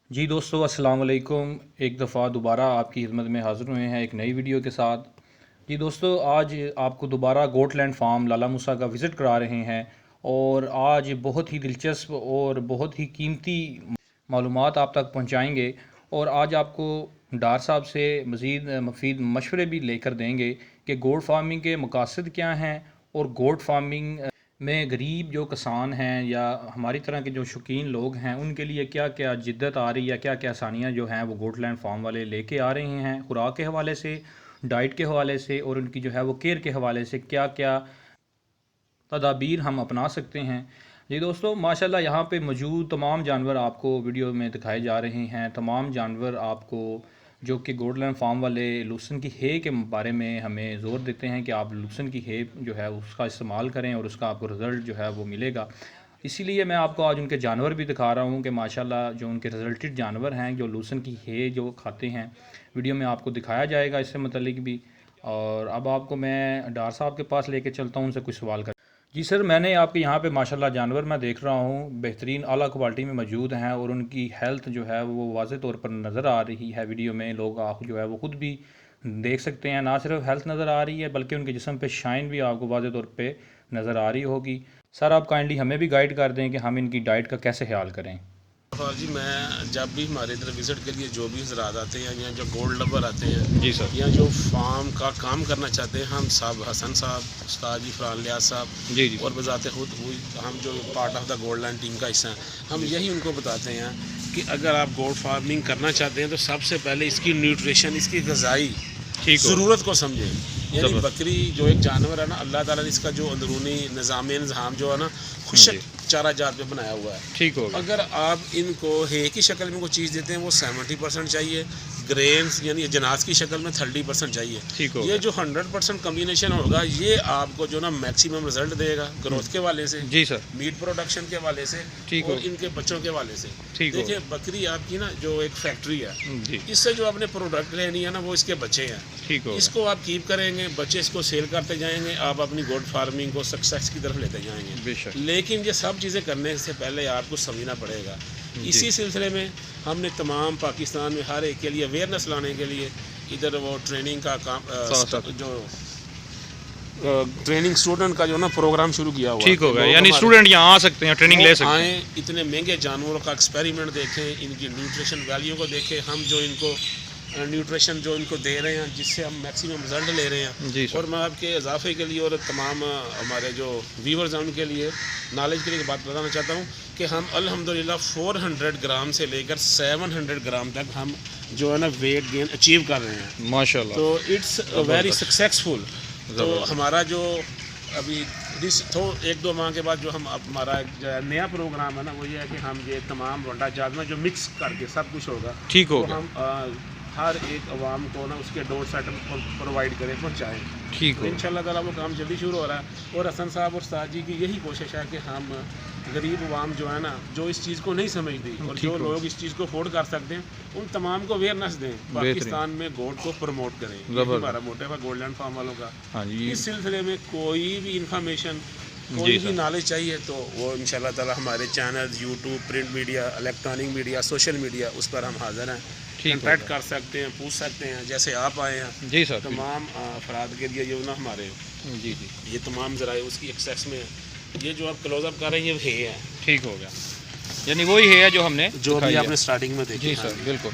जी दोस्तों, अस्सलाम वालेकुम। एक दफ़ा दोबारा आपकी खिदमत में हाज़िर हुए हैं एक नई वीडियो के साथ। जी दोस्तों, आज आपको दोबारा गोटलैंड फार्म लाला मूसा का विज़िट करा रहे हैं और आज बहुत ही दिलचस्प और बहुत ही कीमती मालूमात आप तक पहुंचाएंगे। और आज आपको डार साहब से मज़ीद मुफीद मशवरे भी लेकर देंगे कि गोट फार्मिंग के मकासद क्या हैं और गोट फार्मिंग में गरीब जो किसान हैं या हमारी तरह के जो शौकीन लोग हैं उनके लिए क्या क्या जिद्दत आ रही है, क्या क्या आसानियाँ जो हैं वो गोटलैंड फार्म वाले लेके आ रहे हैं, खुराक के हवाले से, डाइट के हवाले से और उनकी जो है वो केयर के हवाले से क्या क्या तदाबीर हम अपना सकते हैं। जी दोस्तों, माशाल्लाह यहाँ पे मौजूद तमाम जानवर आपको वीडियो में दिखाए जा रहे हैं। तमाम जानवर आपको जो कि गोटलैंड फार्म वाले लूसन की हे के बारे में हमें ज़ोर देते हैं कि आप लूसन की हे जो है उसका इस्तेमाल करें और उसका आपको रिज़ल्ट जो है वो मिलेगा। इसीलिए मैं आपको आज उनके जानवर भी दिखा रहा हूँ कि माशाल्लाह जो उनके रिजल्टेड जानवर हैं जो लूसन की हे जो खाते हैं, वीडियो में आपको दिखाया जाएगा इससे मतलब भी। और अब आपको मैं डार साहब के पास लेके चलता हूँ, उनसे कुछ सवाल कर। जी सर, मैंने आपके यहाँ पे माशाल्लाह जानवर मैं देख रहा हूँ बेहतरीन आला क्वालिटी में मौजूद हैं और उनकी हेल्थ जो है वो वाज़े तौर पर नज़र आ रही है वीडियो में। लोग आप जो है वो ख़ुद भी देख सकते हैं, ना सिर्फ हेल्थ नज़र आ रही है बल्कि उनके जिस्म पे शाइन भी आपको वाज़े तौर पे नज़र आ रही होगी। सर, आप काइंडली हमें भी गाइड कर दें कि हम इनकी डाइट का कैसे ख्याल करें। और जी मैं जब भी हमारे इधर विज़िट के लिए जो भी हजरात आते हैं या जो गोल्ड लवर आते हैं जी सर। या जो फार्म का काम करना चाहते हैं, हम साहब हसन साहब, उस्ताद जी फरहान लियाज साहब जी जी और बजाते खुद हुई हम जो पार्ट ऑफ द गोल्डलैंड टीम का हिस्सा हैं, हम यही उनको बताते हैं कि अगर आप गोल्ड फार्मिंग करना चाहते हैं तो सबसे पहले इसकी न्यूट्रिशन, इसकी ग़िज़ाई ज़रूरत को समझें। यानी बकरी जो एक जानवर है ना, अल्लाह ताला ने इसका जो अंदरूनी निज़ाम जो है ना खुशक चारा जात पे बनाया हुआ है। ठीक होगा। अगर आप इनको हे की शक्ल में कोई चीज़ देते हैं वो 70% चाहिए, ग्रेन्स यानी जनाज की शक्ल में 30% चाहिए। ठीक होगा। ये जो 100% कम्बिनेशन होगा ये आपको जो ना मैक्सिमम रिजल्ट देगा ग्रोथ के वाले से, जी सर, मीट प्रोडक्शन के वाले से और इनके बच्चों के वाले से। देखिए बकरी आपकी ना जो एक फैक्ट्री है, इससे जो आपने प्रोडक्ट लेनी है ना वो इसके बच्चे हैं। ठीक होगा। इसको आप कीप करेंगे, बच्चे इसको सेल करते जाएंगे, आप अपनी गोट फार्मिंग को सक्सेस की तरफ लेते जाएंगे। बेशक। लेकिन ये सब चीज़ें करने से पहले आपको समझना पड़ेगा। इसी सिलसिले में हमने तमाम पाकिस्तान में हर एक के लिए अवेयरनेस लाने के लिए इधर वो ट्रेनिंग का काम जो ट्रेनिंग स्टूडेंट का जो ना प्रोग्राम शुरू किया हुआ। ठीक होगा, यानी स्टूडेंट यहाँ आ सकते हैं, ट्रेनिंग ले सकते हैं। आए, इतने महंगे जानवरों का एक्सपेरिमेंट देखें, इनकी न्यूट्रिशन वैल्यू को देखें, हम जो इनको न्यूट्रिशन जो इनको दे रहे हैं जिससे हम मैक्सिमम रिजल्ट ले रहे हैं। और मैं आपके इजाफे के लिए और तमाम हमारे जो व्यूवर्स हैं उनके लिए नॉलेज के लिए बात बताना चाहता हूँ कि हम अल्हम्दुलिल्लाह 400 ग्राम से लेकर 700 ग्राम तक हम जो है ना वेट गेन अचीव कर रहे हैं माशाल्लाह। तो इट्स वेरी सक्सेसफुल। तो हमारा जो अभी तो 1-2 माह के बाद जो हम हमारा नया प्रोग्राम है ना वो ये है कि हम ये तमाम वंडा जात में जो मिक्स करके सब कुछ होगा। ठीक हो, तो हम हर एक अवाम को ना उसके डोर सेटअप प्रोवाइड करें, पहुँचाएँ। ठीक है, इंशाल्लाह ताला वो काम जल्दी शुरू हो रहा है। और हसन साहब और उस्ताद जी की यही कोशिश है कि हम गरीब अवाम जो है ना जो इस चीज़ को नहीं समझती और जो लोग इस चीज़ को अफोर्ड कर सकते हैं उन तमाम को अवेयरनेस दें, पाकिस्तान में गोट को प्रमोट करें। हमारा मोटिव है गोल्डलैंड फार्म वालों का। इस सिलसिले में कोई भी इंफॉर्मेशन, कोई भी नॉलेज चाहिए तो वो इंशाल्लाह ताला हमारे channel, YouTube, print media, electronic media, social media, उस पर हम हाजिर हैं। कॉन्टैक्ट कर सकते हैं, पूछ सकते हैं जैसे आप आए हैं। जी सर। तमाम अफराद के लिए जो ना हमारे जी ये तमाम ज़राए उसकी एक्सेस में ये जो आप क्लोजअप कर रहे हैं ये है। ठीक हो गया, यानी वही है जो हमने जो अभी आपने स्टार्टिंग में देखी। जी सर, बिल्कुल।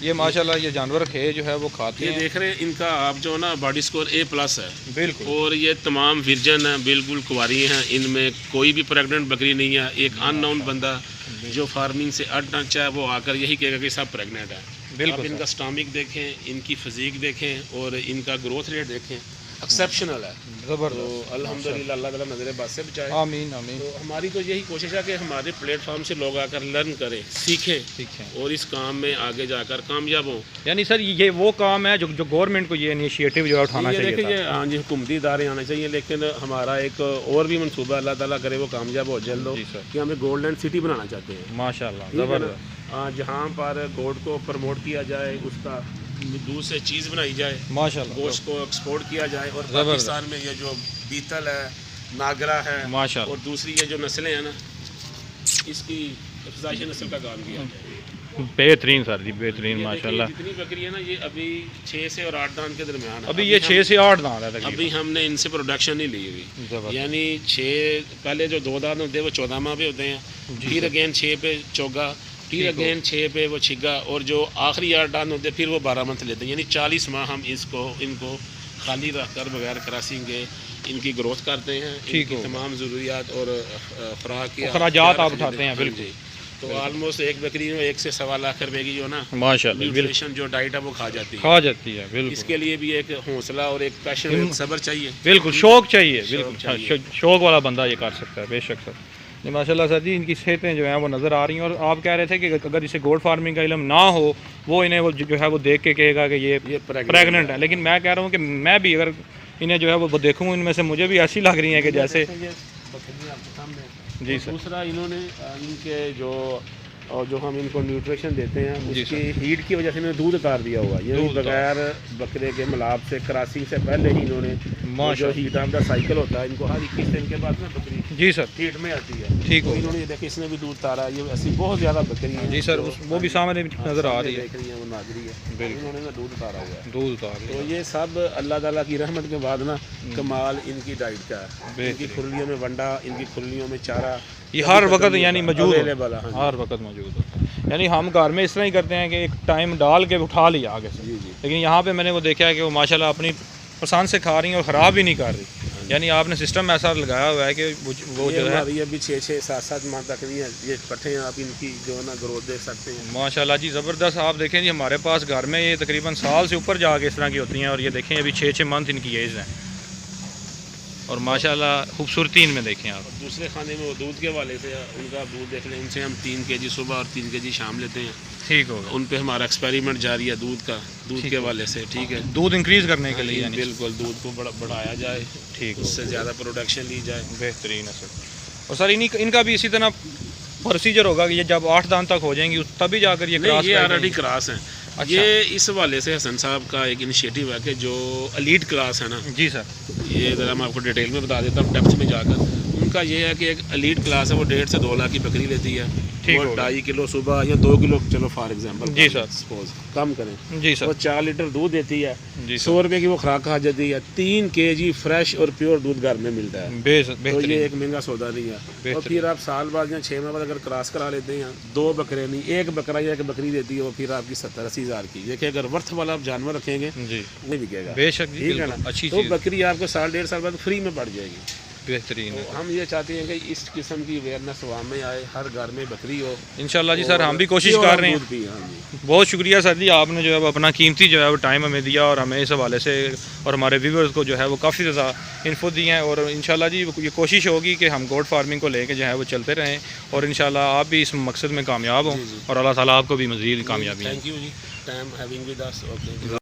ये माशाल्लाह ये जानवर है जो है वो खाते हैं। ये देख रहे हैं इनका आप जो ना बॉडी स्कोर A+ है। बिल्कुल। और ये तमाम विर्जन है, बिल्कुल कुंवारी हैं, इनमें कोई भी प्रेग्नेंट बकरी नहीं है। एक अननोन बंदा जो फार्मिंग से अटैच है वो आकर यही कहेगा कि सब प्रेग्नेंट है। बिल्कुल। आप इनका स्टमक देखें, इनकी फिजिक देखें और इनका ग्रोथ रेट देखें, एक्सेप्शनल है, ज़बरदस्त। तो अल्हम्दुलिल्लाह अल्लाह ताला नज़र बात से बचाए। आमीन आमीन। तो हमारी तो यही कोशिश है कि हमारे प्लेटफॉर्म से लोग आकर लर्न करें, सीखें और इस काम में आगे जाकर कामयाब हों। यानी सर ये वो काम है जो गवर्नमेंट को ये इनिशिएटिव जो है उठाना चाहिए। देखिए हाँ जी, हुकूमती इदारे आने चाहिए, लेकिन हमारा एक और भी मनसूबा अल्लाह ताला करे वो कामयाब हो जल्द हो कि हमें गोल्डलैंड सिटी बनाना चाहते हैं। माशाल्लाह, ज़बरदस्त। जहाँ पर गोल्ड को प्रमोट किया जाए, उसका दूध से चीज़ बनाई जाए, माशाल्लाह, गोश्त को एक्सपोर्ट किया जाए। और पाकिस्तान में ये जो बीतल है, नागरा है माशाल्लाह, और दूसरी ये जो नस्लें हैं ना इसकी अफजाइश नस्ल का काम किया जाए। बेहतरीन सर जी, बेहतरीन ये माशाल्लाह। देखिए जितनी बकरी है ना, ये अभी 6 से और 8 दांत के दरमियान है। अभी ये 6 से 8 दांत है तकरीबन। अभी हमने इनसे प्रोडक्शन नहीं ली हुई, ज़बरदस्त। यानी 6 पहले जो 2 दांत होते हैं वो 14 माह पे होते हैं, फिर अगेन 6 पे चौगा, फिर अगेन 6 पे वो छिगा, और जो आखिरी 8 दांत होते हैं फिर वो 12 मंथ लेते हैं। यानी 40 माह हम इनको खाली रख कर बगैर क्रॉसिंग के इनकी ग्रोथ करते हैं, इनकी तमाम ज़रूरियात और खुराक के खराजात आप उठाते हैं। बिल्कुल। तो ऑलमोस्ट एक बकरी में 1 से सवा लाख रुपए की जो ना माशाल्लाह न्यूट्रिशन जो डाइट है वो खा जाती है। बिल्कुल। इसके लिए भी एक हौसला और एक पैशन, एक सब्र चाहिए। बिल्कुल, शौक चाहिए। बिल्कुल शौक वाला बंदा ये कर सकता है, बेशक सर। नहीं माशाल्लाह सर जी, इनकी सेहतें जो हैं वो नज़र आ रही हैं। और आप कह रहे थे कि अगर इसे गोट फार्मिंग का इल्म ना हो, वो इन्हें वो जो है वो देख के कहेगा कि ये प्रेग्नेंट है। लेकिन मैं कह रहा हूँ कि मैं भी अगर इन्हें जो है वो देखूँ, इनमें से मुझे भी ऐसी लग रही हैं कि जैसे जी सर। दूसरा इन्होंने इनके जो हम इनको न्यूट्रिशन देते हैं उसकी हीट की वजह से इन्होंने दूध उतार दिया हुआ, ये बगैर बकरे के मिलाप से क्रॉसिंग से पहले ही इन्होंने जो हीट ऑफ द साइकिल होता है, इनको हर 21 दिन के बाद ना बकरी जी सर हीट में आती है। ठीक हो, इन्होंने देखिए इसने भी दूध उतारा, ये ऐसी बहुत ज़्यादा बकरी है जी सर, वो भी सामने नज़र आ रही है, देख रही है, वो नाजरी है, इन्होंने ना दूध उतारा हुआ है, दूध उतार। तो ये सब अल्लाह ताला की रहमत के बाद ना कमाल इनकी डाइट का है। इनकी खुरलियों में वंडा, इनकी खुरलियों में चारा, ये हर वक्त यानी मौजूद अवेलेबल है, हर वक्त मौजूद है। यानी हम घर में इस तरह ही करते हैं कि एक टाइम डाल के उठा लिया आगे से, लेकिन यहाँ पे मैंने वो देखा है कि वो माशाल्लाह अपनी पसंद से खा रही हैं और ख़राब भी नहीं कर रही। यानी आपने सिस्टम ऐसा लगाया हुआ है कि वो जो है अभी 6-6, 7-7 माह तक नहीं है, ये पट्टे हैं, आप इनकी जो है ना ग्रोथ देख सकते हैं माशाल्लाह जी, ज़बरदस्त। आप देखें जी, हमारे पास घर में ये तकरीबन साल से ऊपर जाके इस तरह की होती हैं, और ये देखें अभी 6-6 मंथ इनकी एज है, और माशाल्लाह खूबसूरती इनमें देखें आप। दूसरे खाने में वो दूध के वाले से उनका दूध देख लें, उनसे हम 3 kg सुबह और 3 kg शाम लेते हैं। ठीक होगा, उन पे हमारा एक्सपेरिमेंट जारी है दूध का, दूध के वाले से। ठीक है, दूध इंक्रीज़ करने के लिए, बिल्कुल दूध को बढ़ाया जाए, ठीक, उससे ज़्यादा प्रोडक्शन ली जाए, बेहतरीन है सर। और सर इनका भी इसी तरह प्रोसीजर होगा कि ये जब 8 दांत तक हो जाएंगी तभी जाकर ये ऑलरेडी क्रॉस है। अच्छा। ये इस हवाले से हसन साहब का एक इनिशिएटिव है कि जो एलीट क्लास है ना जी सर, ये ज़रा मैं आपको डिटेल में बता देता हूँ डेप्थ में जाकर। उनका ये है कि एक एलीट क्लास है, वो 1.5 से 2 लाख की बकरी लेती है, वो 2.5 किलो सुबह या 2 किलो, चलो फॉर एग्जांपल जी सर सपोज कम करें जी सर, वो 4 लीटर दूध देती है, 100 रुपये की वो खुराक खा जाती है, 3 kg फ्रेश और प्योर दूध घर में मिलता है। तो ये एक महंगा सौदा नहीं है। और फिर आप साल बाद या 6 माह बाद अगर क्रॉस करा लेते हैं, 2 बकरे नहीं, 1 बकरा या 1 बकरी देती है, वो फिर आपकी 70-80 हज़ार की। देखिए अगर वर्थ वाला आप जानवर रखेंगे जी नहीं बिकेगा, बेशक, ठीक है ना, अच्छी तो बकरी आपको 1.5 साल बाद फ्री में बढ़ जाएगी, बेहतरीन है। तो हम ये चाहते हैं कि इस किस्म की अवेयरनेस आवाम में आए, हर घर में बकरी हो इंशाल्लाह जी सर, हम भी कोशिश कर रहे हैं। बहुत शुक्रिया सर जी, आपने जो है अपना कीमती जो है वो टाइम हमें दिया, और हमें इस हवाले से और हमारे व्यूवर्स को जो है वो काफ़ी ज़्यादा इन्फो दी हैं। और इंशाल्लाह जी ये कोशिश होगी कि हम गोट फार्मिंग को लेके जो है वो चलते रहें, और इंशाल्लाह आप भी इस मकसद में कामयाब हों, और अल्लाह ताला आपको भी मज़ीद कामयाबी। Thank you ji, time having with us. Okay.